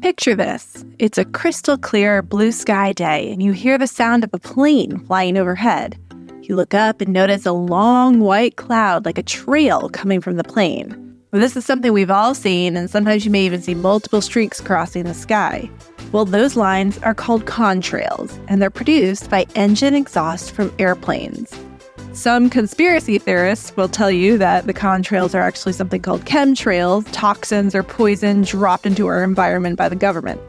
Picture this. It's a crystal clear blue sky day, and you hear the sound of a plane flying overhead. You look up and notice a long white cloud like a trail coming from the plane. Well, this is something we've all seen, and sometimes you may even see multiple streaks crossing the sky. Well, those lines are called contrails, and they're produced by engine exhaust from airplanes. Some conspiracy theorists will tell you that the contrails are actually something called chemtrails, toxins or poison dropped into our environment by the government.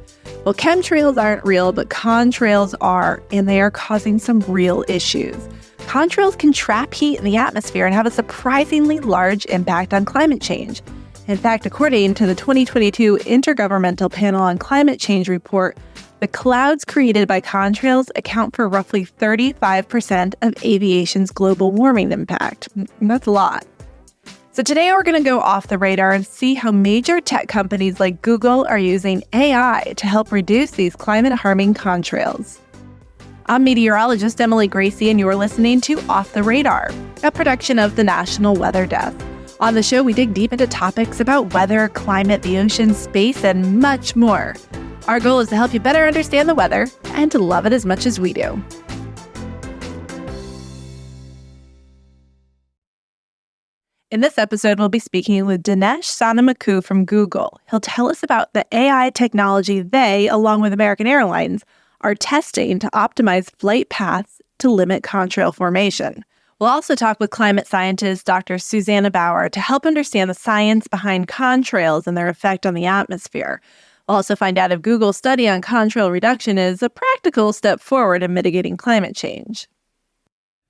Well, chemtrails aren't real, but contrails are, and they are causing some real issues. Contrails can trap heat in the atmosphere and have a surprisingly large impact on climate change. In fact, according to the 2022 Intergovernmental Panel on Climate Change report, the clouds created by contrails account for roughly 35% of aviation's global warming impact. That's a lot. So today we're going to go off the radar and see how major tech companies like Google are using AI to help reduce these climate-harming contrails. I'm meteorologist Emily Gracie, and you're listening to Off the Radar, a production of the National Weather Desk. On the show, we dig deep into topics about weather, climate, the ocean, space, and much more. Our goal is to help you better understand the weather and to love it as much as we do. In this episode, we'll be speaking with Dinesh Sanekommu from Google. He'll tell us about the AI technology they, along with American Airlines, are testing to optimize flight paths to limit contrail formation. We'll also talk with climate scientist Dr. Susanne Bauer to help understand the science behind contrails and their effect on the atmosphere. We'll also find out if Google's study on contrail reduction is a practical step forward in mitigating climate change.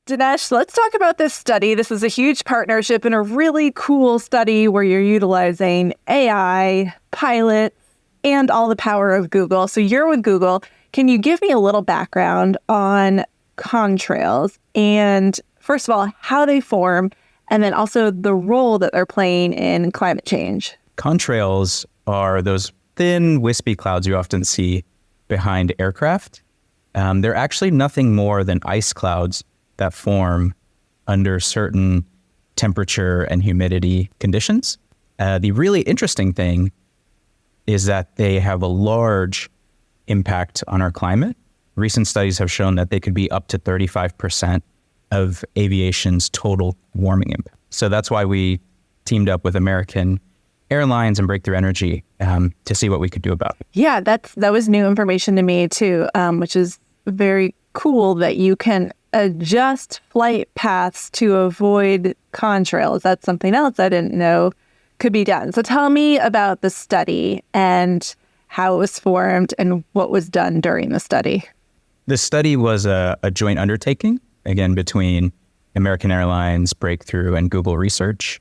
Dinesh, let's talk about this study. This is a huge partnership and a really cool study where you're utilizing AI, pilot, and all the power of Google. So you're with Google. Can you give me a little background on contrails and, first of all, how they form, and then also the role that they're playing in climate change? Contrails are those thin, wispy clouds you often see behind aircraft. They're actually nothing more than ice clouds that form under certain temperature and humidity conditions. The really interesting thing is that they have a large impact on our climate. Recent studies have shown that they could be up to 35% of aviation's total warming impact. So that's why we teamed up with American Airlines and Breakthrough Energy to see what we could do about it. Yeah, that was new information to me too, which is very cool that you can adjust flight paths to avoid contrails. That's something else I didn't know could be done. So tell me about the study and how it was formed and what was done during the study. The study was a joint undertaking, again, between American Airlines, Breakthrough, and Google Research.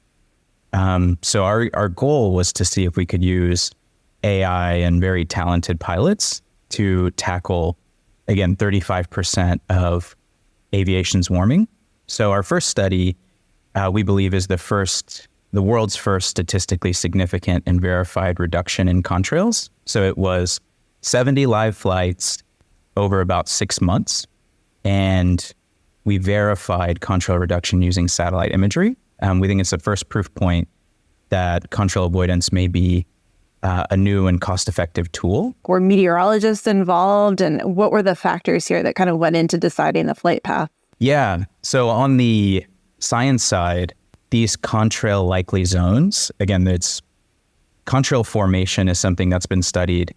So our goal was to see if we could use AI and very talented pilots to tackle, again, 35% of aviation's warming. So our first study, we believe, is the world's first statistically significant and verified reduction in contrails. So it was 70 live flights over about 6 months, and we verified contrail reduction using satellite imagery. We think it's the first proof point that contrail avoidance may be a new and cost-effective tool. Were meteorologists involved, and what were the factors here that kind of went into deciding the flight path? Yeah, so on the science side, these contrail likely zones, again, contrail formation is something that's been studied,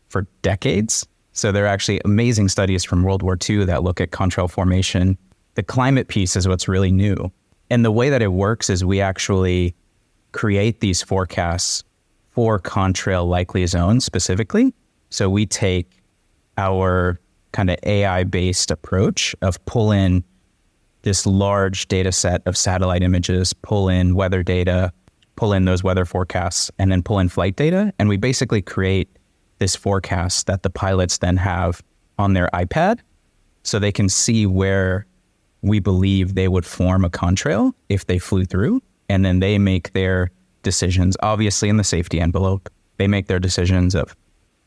for decades. So there are actually amazing studies from World War II that look at contrail formation. The climate piece is what's really new. And the way that it works is we actually create these forecasts for contrail likely zones specifically. So we take our kind of AI-based approach of pull in this large data set of satellite images, pull in weather data, pull in those weather forecasts, and then pull in flight data. And we basically create this forecast that the pilots then have on their iPad so they can see where we believe they would form a contrail if they flew through. And then they make their decisions, obviously in the safety envelope. They make their decisions of,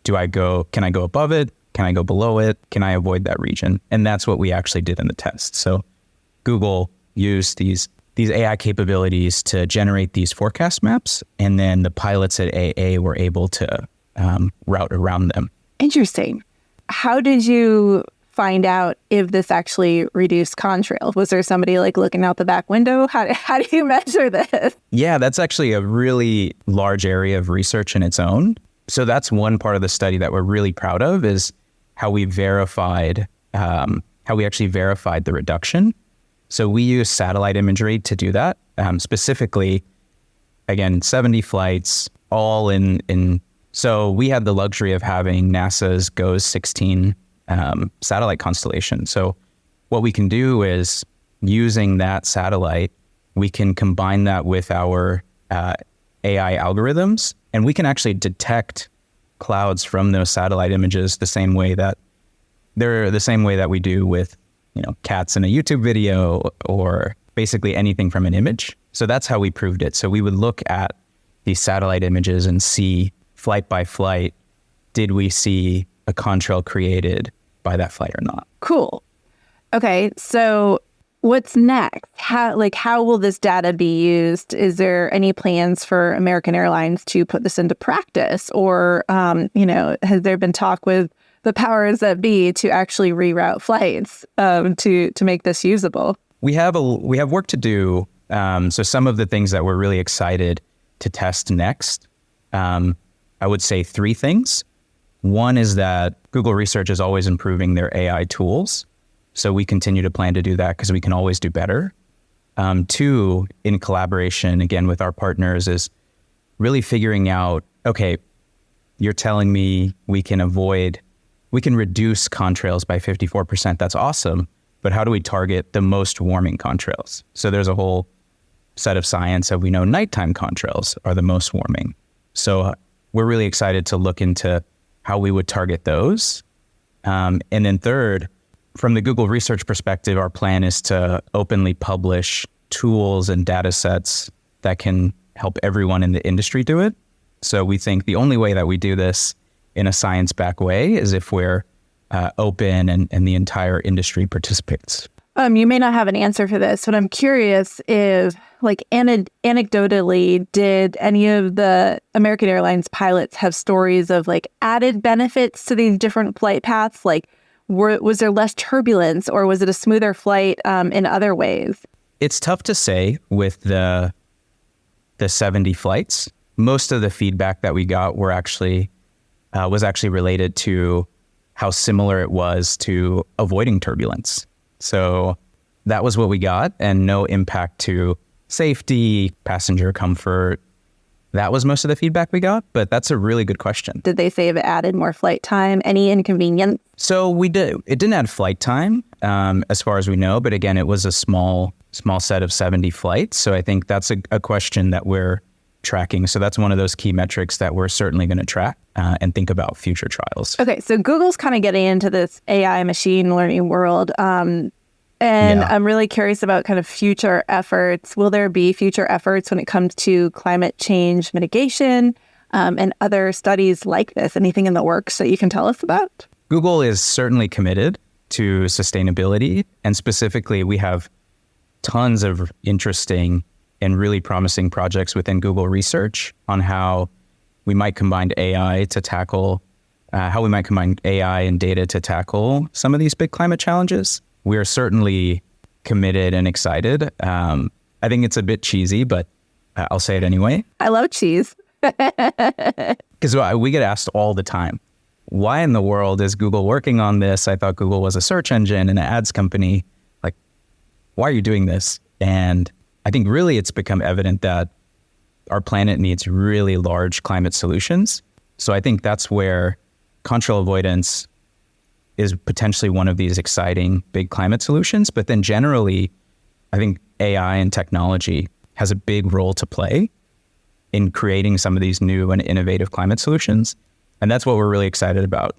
can I go above it? Can I go below it? Can I avoid that region? And that's what we actually did in the test. So Google used these these AI capabilities to generate these forecast maps, and then the pilots at AA were able to route around them. Interesting. How did you find out if this actually reduced contrail? Was there somebody like looking out the back window? How do you measure this? Yeah, that's actually a really large area of research in its own. So that's one part of the study that we're really proud of, is how we actually verified the reduction. So we use satellite imagery to do that. Specifically, again, 70 flights, all in. So we had the luxury of having NASA's GOES 16 satellite constellation. So what we can do is, using that satellite, we can combine that with our AI algorithms, and we can actually detect clouds from those satellite images the same way that we do with, cats in a YouTube video, or basically anything from an image. So that's how we proved it. So we would look at these satellite images and see, flight by flight, did we see a contrail created by that flight or not? Cool. Okay, so what's next? How will this data be used? Is there any plans for American Airlines to put this into practice? Or, has there been talk with the powers that be to actually reroute flights to make this usable? We have work to do. So some of the things that we're really excited to test next, I would say 3 things. One is that Google Research is always improving their AI tools. So we continue to plan to do that because we can always do better. 2, in collaboration, again, with our partners, is really figuring out, okay, you're telling me we can reduce contrails by 54%. That's awesome. But how do we target the most warming contrails? So there's a whole set of science that we know nighttime contrails are the most warming. So we're really excited to look into how we would target those. And then 3rd, from the Google Research perspective, our plan is to openly publish tools and data sets that can help everyone in the industry do it. So we think the only way that we do this in a science-backed way is if we're open and the entire industry participates. You may not have an answer for this, but I'm curious if, anecdotally, did any of the American Airlines pilots have stories of added benefits to these different flight paths? Was there less turbulence, or was it a smoother flight in other ways? It's tough to say with the 70 flights. Most of the feedback that we got was actually related to how similar it was to avoiding turbulence. So that was what we got, and no impact to safety, passenger comfort. That was most of the feedback we got, but that's a really good question. Did they say if it added more flight time, any inconvenience? So we did. It didn't add flight time, as far as we know, but again, it was a small set of 70 flights. So I think that's a question that we're tracking. So that's one of those key metrics that we're certainly going to track and think about future trials. Okay, so Google's kind of getting into this AI machine learning world. I'm really curious about kind of future efforts. Will there be future efforts when it comes to climate change mitigation and other studies like this? Anything in the works that you can tell us about? Google is certainly committed to sustainability. And specifically, we have tons of interesting and really promising projects within Google Research on how we might combine AI and data to tackle some of these big climate challenges. We are certainly committed and excited. I think it's a bit cheesy, but I'll say it anyway. I love cheese. Because we get asked all the time, why in the world is Google working on this? I thought Google was a search engine and an ads company. Why are you doing this? And I think really it's become evident that our planet needs really large climate solutions. So I think that's where contrail avoidance is potentially one of these exciting big climate solutions. But then generally, I think AI and technology has a big role to play in creating some of these new and innovative climate solutions. And that's what we're really excited about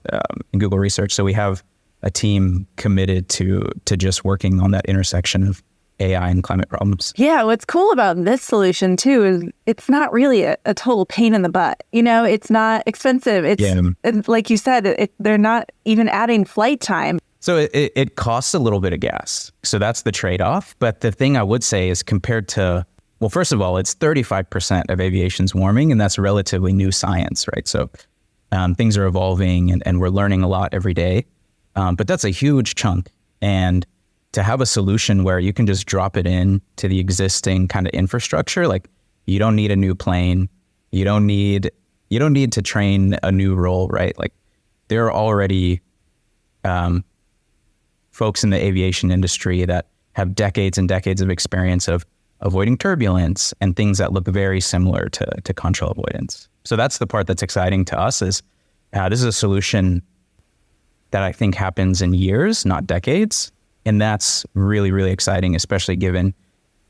in Google Research. So we have a team committed to just working on that intersection of AI and climate problems. Yeah, what's cool about this solution too is it's not really a total pain in the butt. It's not expensive. It's like you said, they're not even adding flight time. So it costs a little bit of gas. So that's the trade-off. But the thing I would say is compared to, well, first of all, it's 35% of aviation's warming, and that's relatively new science, right? So things are evolving and we're learning a lot every day. But that's a huge chunk. And to have a solution where you can just drop it in to the existing kind of infrastructure, like you don't need a new plane, you don't need to train a new role, right? Like there are already folks in the aviation industry that have decades and decades of experience of avoiding turbulence and things that look very similar to contrail avoidance. So that's the part that's exciting to us is this is a solution that I think happens in years, not decades. And that's really, really exciting, especially given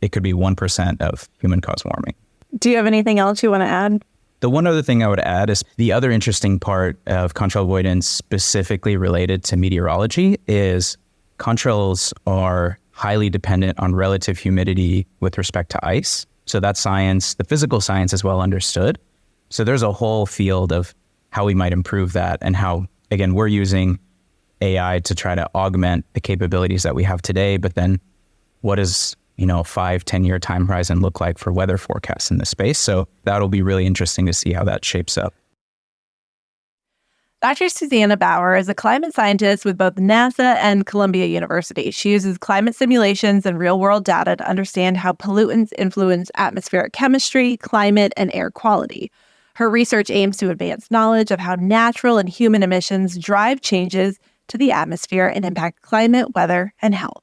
it could be 1% of human-caused warming. Do you have anything else you want to add? The one other thing I would add is the other interesting part of contrail avoidance specifically related to meteorology is contrails are highly dependent on relative humidity with respect to ice. So that science, the physical science is well understood. So there's a whole field of how we might improve that and how, again, we're using AI to try to augment the capabilities that we have today. But then what does, 5-10 year time horizon look like for weather forecasts in this space? So that'll be really interesting to see how that shapes up. Dr. Susanne Bauer is a climate scientist with both NASA and Columbia University. She uses climate simulations and real-world data to understand how pollutants influence atmospheric chemistry, climate, and air quality. Her research aims to advance knowledge of how natural and human emissions drive changes to the atmosphere and impact climate, weather, and health.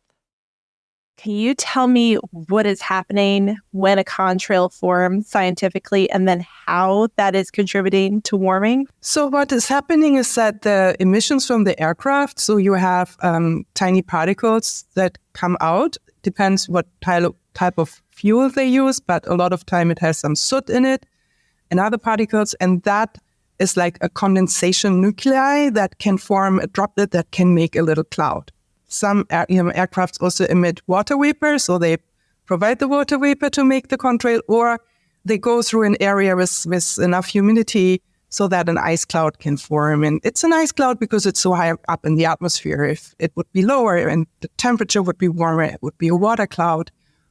Can you tell me what is happening when a contrail forms scientifically and then how that is contributing to warming? So what is happening is that the emissions from the aircraft, so you have tiny particles that come out, depends what type of fuel they use, but a lot of time it has some soot in it and other particles, and that is like a condensation nuclei that can form a droplet that can make a little cloud. Some aircrafts also emit water vapor, so they provide the water vapor to make the contrail, or they go through an area with enough humidity so that an ice cloud can form. And it's an ice cloud because it's so high up in the atmosphere. If it would be lower and the temperature would be warmer, it would be a water cloud.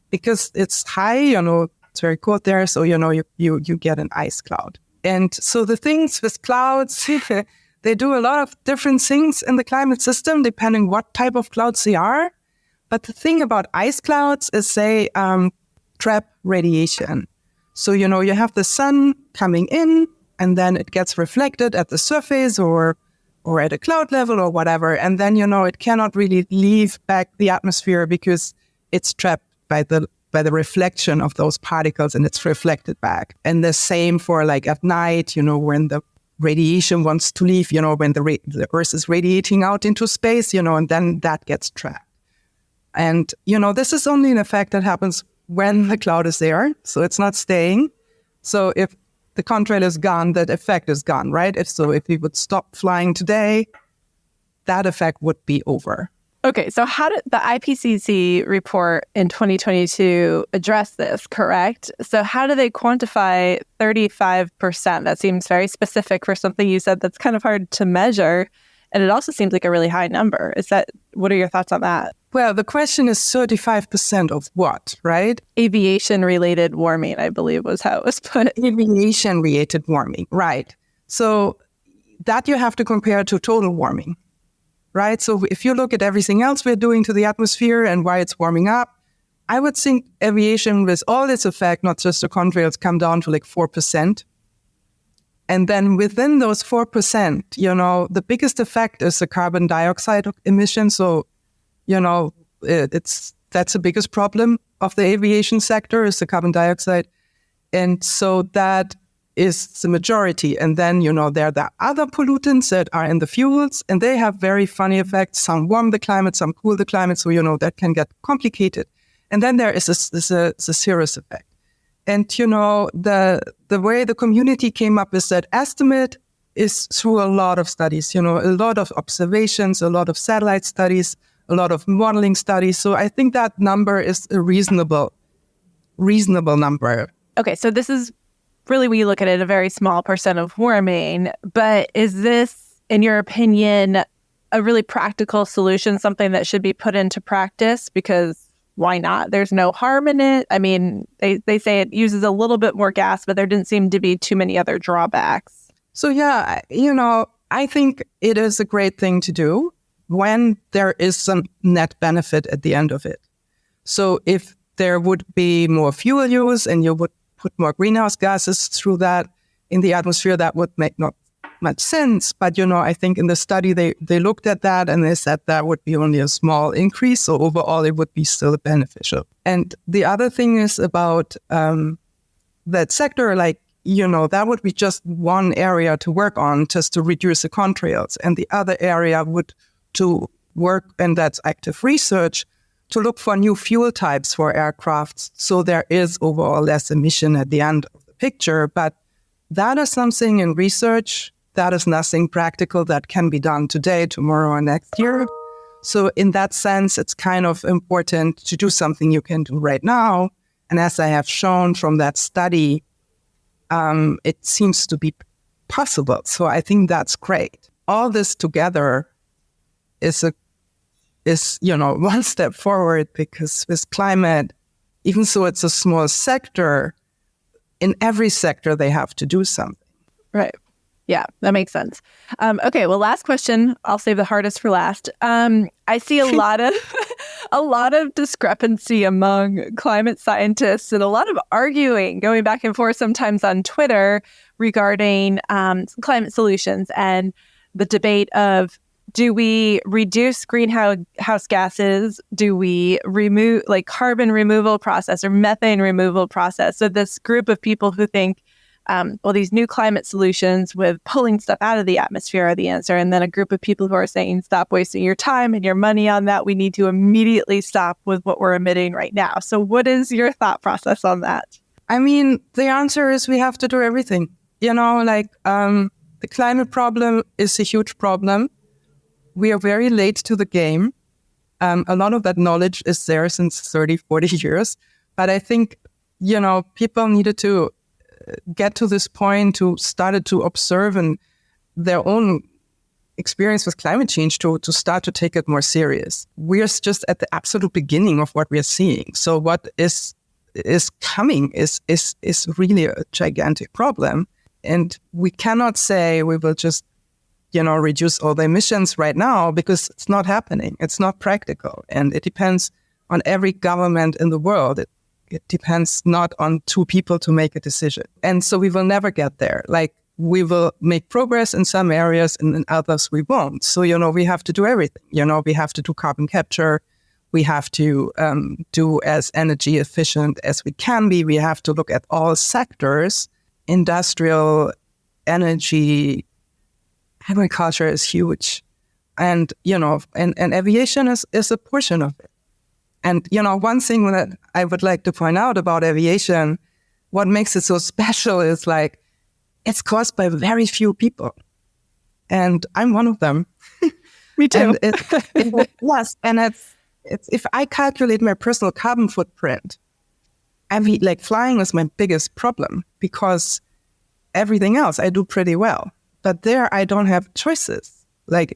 Because it's high, it's very cold there, so you get an ice cloud. And so the things with clouds, they do a lot of different things in the climate system, depending what type of clouds they are. But the thing about ice clouds is they trap radiation. So, you have the sun coming in, and then it gets reflected at the surface or at a cloud level or whatever. And then, it cannot really leave back the atmosphere because it's trapped by the reflection of those particles, and it's reflected back. And the same for like at night, when the radiation wants to leave, when the Earth is radiating out into space, and then that gets trapped. And, this is only an effect that happens when the cloud is there, so it's not staying. So if the contrail is gone, that effect is gone, right? If we would stop flying today, that effect would be over. Okay, so how did the IPCC report in 2022 address this, correct? So how do they quantify 35%? That seems very specific for something you said that's kind of hard to measure. And it also seems like a really high number. What are your thoughts on that? Well, the question is 35% of what, right? Aviation-related warming, I believe was how it was put. Aviation-related warming, right. So that you have to compare to total warming. Right? So if you look at everything else we're doing to the atmosphere and why it's warming up, I would think aviation with all its effect, not just the contrails, come down to like 4%. And then within those 4%, the biggest effect is the carbon dioxide emission. So, that's the biggest problem of the aviation sector is the carbon dioxide. And so that is the majority. And then, there are the other pollutants that are in the fuels, and they have very funny effects. Some warm the climate, some cool the climate. So, that can get complicated. And then there is a cirrus effect. And, the way the community came up with that estimate is through a lot of studies, a lot of observations, a lot of satellite studies, a lot of modeling studies. So I think that number is a reasonable number. Okay, so this is really, when you look at it, a very small percent of warming. But is this, in your opinion, a really practical solution, something that should be put into practice? Because why not? There's no harm in it. I mean, they say it uses a little bit more gas, but there didn't seem to be too many other drawbacks. So yeah, I think it is a great thing to do when there is some net benefit at the end of it. So if there would be more fuel use and you would put more greenhouse gases through that in the atmosphere, that would make not much sense. But, I think in the study, they looked at that and they said that would be only a small increase. So overall, it would be still beneficial. And the other thing is about that sector, that would be just one area to work on just to reduce the contrails. And the other area would to work, and that's active research, to look for new fuel types for aircrafts. So there is overall less emission at the end of the picture. But that is something in research. That is nothing practical that can be done today, tomorrow, or next year. So in that sense, it's kind of important to do something you can do right now. And as I have shown from that study, it seems to be possible. So I think that's great. All this together is one step forward, because with climate, even though it's a small sector, in every sector they have to do something. Right. Yeah, that makes sense. Okay, well, last question. I'll save the hardest for last. I see a lot of discrepancy among climate scientists and a lot of arguing going back and forth sometimes on Twitter regarding climate solutions and the debate of, do we reduce greenhouse gases? Do we remove carbon removal process or methane removal process? So this group of people who think, these new climate solutions with pulling stuff out of the atmosphere are the answer. And then a group of people who are saying, stop wasting your time and your money on that. We need to immediately stop with what we're emitting right now. So what is your thought process on that? I mean, the answer is we have to do everything. The climate problem is a huge problem. We are very late to the game. A lot of that knowledge is there since 30, 40 years. But I think, people needed to get to this point to started to observe in their own experience with climate change to start to take it more serious. We are just at the absolute beginning of what we are seeing. So what is coming is really a gigantic problem. And we cannot say we will just reduce all the emissions right now, because it's not happening. It's not practical. And it depends on every government in the world. It depends not on two people to make a decision. And so we will never get there. We will make progress in some areas and in others we won't. So, we have to do everything. We have to do carbon capture. We have to do as energy efficient as we can be. We have to look at all sectors. Industrial, energy, agriculture is huge. And, and aviation is a portion of it. And, one thing that I would like to point out about aviation, what makes it so special is it's caused by very few people. And I'm one of them. Me too. Yes. And it's if I calculate my personal carbon footprint, flying is my biggest problem, because everything else I do pretty well. But there I don't have choices.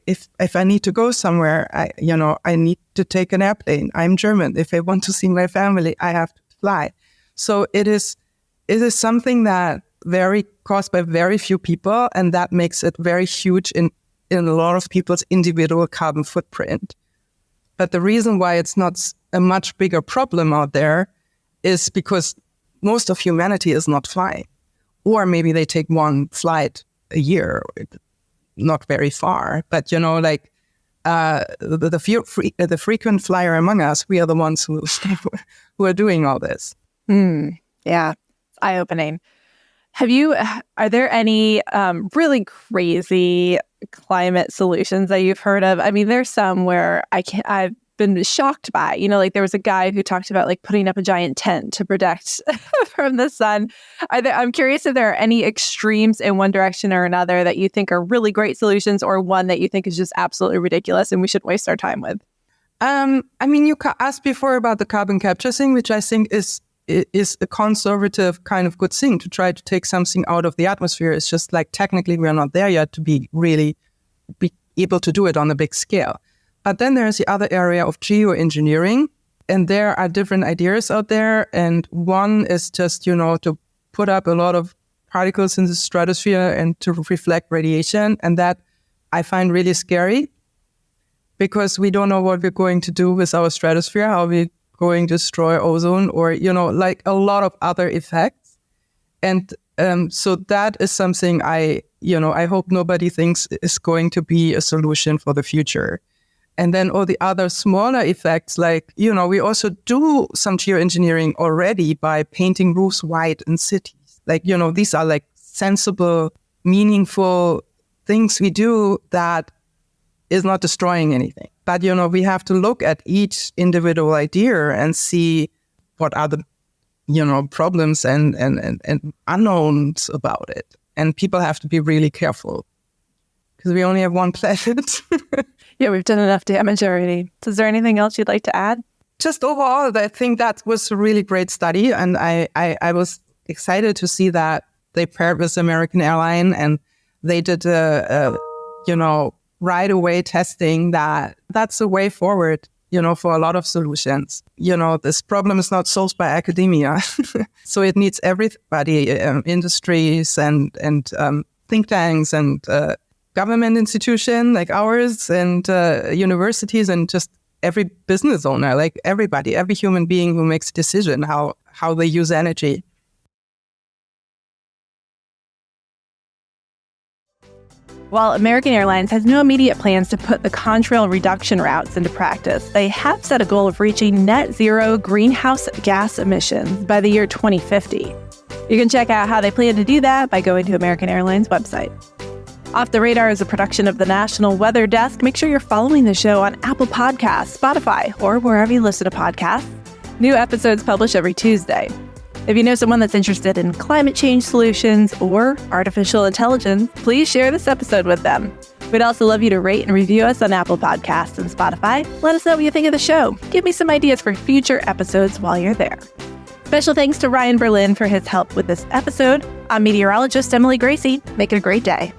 If I need to go somewhere, I need to take an airplane. I'm German. If I want to see my family, I have to fly. So it is something that caused by very few people, and that makes it very huge in a lot of people's individual carbon footprint. But the reason why it's not a much bigger problem out there is because most of humanity is not flying. Or maybe they take one flight a year, not very far. But, the frequent flyer among us, we are the ones who are doing all this. Yeah, it's eye-opening. Are there any really crazy climate solutions that you've heard of? I mean, there's some where I've been shocked by, there was a guy who talked about putting up a giant tent to protect from the sun. I'm curious if there are any extremes in one direction or another that you think are really great solutions, or one that you think is just absolutely ridiculous and we shouldn't waste our time with. You asked before about the carbon capture thing, which I think is a conservative kind of good thing, to try to take something out of the atmosphere. It's just technically we're not there yet to be really able to do it on a big scale. But then there's the other area of geoengineering, and there are different ideas out there. And one is just, to put up a lot of particles in the stratosphere and to reflect radiation. And that I find really scary because we don't know what we're going to do with our stratosphere, how we're going to destroy ozone or, like a lot of other effects. And so that is something I hope nobody thinks is going to be a solution for the future. And then all the other smaller effects, like, we also do some geoengineering already by painting roofs white in cities. Like, these are like sensible, meaningful things we do that is not destroying anything. But, we have to look at each individual idea and see what are the, problems and unknowns about it. And people have to be really careful because we only have one planet. Yeah, we've done enough damage already. So is there anything else you'd like to add? Just overall, I think that was a really great study. And I was excited to see that they paired with American Airlines and they did right away testing that's a way forward, for a lot of solutions. This problem is not solved by academia. So it needs everybody, industries and think tanks and government institution like ours and universities and just every business owner, like everybody, every human being who makes a decision how they use energy. While American Airlines has no immediate plans to put the contrail reduction routes into practice, they have set a goal of reaching net zero greenhouse gas emissions by the year 2050. You can check out how they plan to do that by going to American Airlines' website. Off the Radar is a production of the National Weather Desk. Make sure you're following the show on Apple Podcasts, Spotify, or wherever you listen to podcasts. New episodes published every Tuesday. If you know someone that's interested in climate change solutions or artificial intelligence, please share this episode with them. We'd also love you to rate and review us on Apple Podcasts and Spotify. Let us know what you think of the show. Give me some ideas for future episodes while you're there. Special thanks to Ryan Berlin for his help with this episode. I'm meteorologist Emily Gracie. Make it a great day.